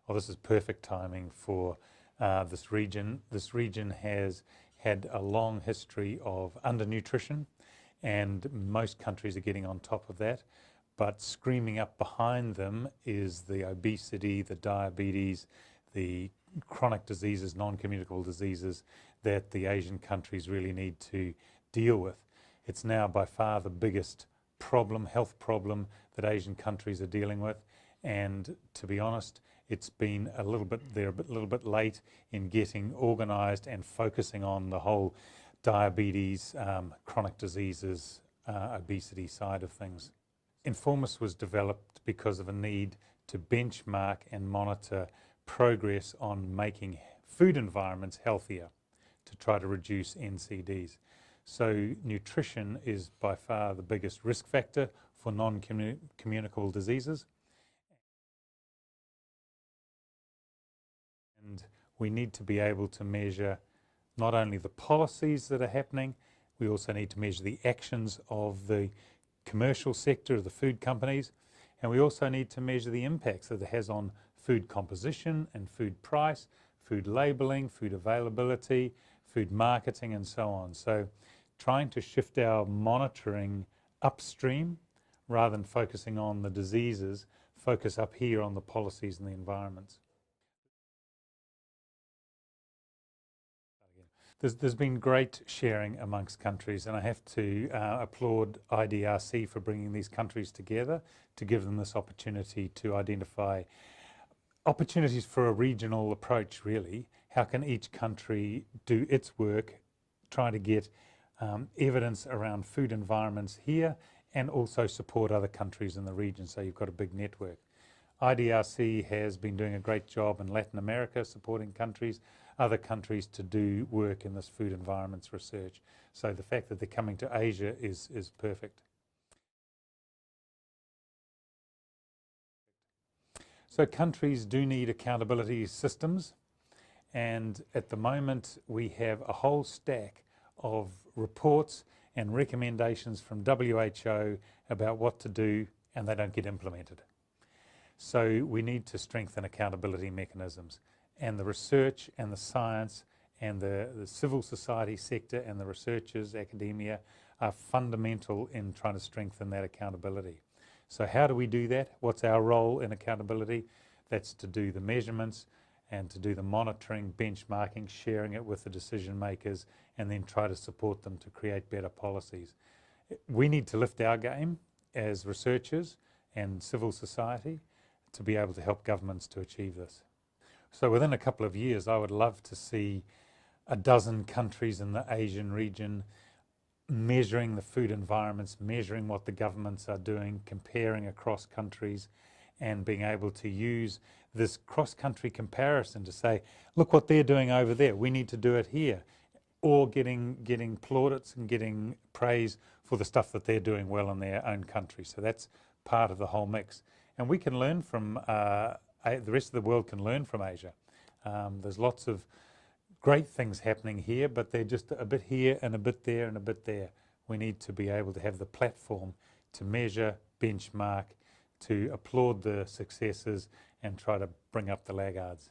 oh, this is perfect timing for this region. This region has had a long history of undernutrition, and most countries are getting on top of that. But screaming up behind them is the obesity, the diabetes, the chronic diseases, non-communicable diseases that the Asian countries really need to deal with. It's now by far the biggest problem, health problem that Asian countries are dealing with. And to be honest, it's been a little bit late in getting organised and focusing on the whole diabetes, chronic diseases, obesity side of things. Informus was developed because of a need to benchmark and monitor progress on making food environments healthier to try to reduce NCDs. So nutrition is by far the biggest risk factor for non-communicable diseases. And we need to be able to measure not only the policies that are happening, we also need to measure the actions of the commercial sector of the food companies, and we also need to measure the impacts that it has on food composition and food price, food labelling, food availability, food marketing, and so on. So trying to shift our monitoring upstream rather than focusing on the diseases, focus up here on the policies and the environments. There's been great sharing amongst countries, and I have to applaud IDRC for bringing these countries together to give them this opportunity to identify opportunities for a regional approach, really. How can each country do its work, trying to get evidence around food environments here and also support other countries in the region, so you've got a big network. IDRC has been doing a great job in Latin America supporting other countries to do work in this food environments research. So the fact that they're coming to Asia is perfect. So countries do need accountability systems, and at the moment we have a whole stack of reports and recommendations from WHO about what to do, and they don't get implemented. So we need to strengthen accountability mechanisms, and the research and the science and the civil society sector and the researchers, academia, are fundamental in trying to strengthen that accountability. So how do we do that? What's our role in accountability? That's to do the measurements and to do the monitoring, benchmarking, sharing it with the decision makers, and then try to support them to create better policies. We need to lift our game as researchers and civil society to be able to help governments to achieve this. So within a couple of years, I would love to see a dozen countries in the Asian region measuring the food environments, measuring what the governments are doing, comparing across countries, and being able to use this cross-country comparison to say, look what they're doing over there, we need to do it here, or getting plaudits and getting praise for the stuff that they're doing well in their own country. So that's part of the whole mix. And we can learn from, the rest of the world can learn from Asia. There's lots of great things happening here, but they're just a bit here and a bit there and a bit there. We need to be able to have the platform to measure, benchmark, to applaud the successes and try to bring up the laggards.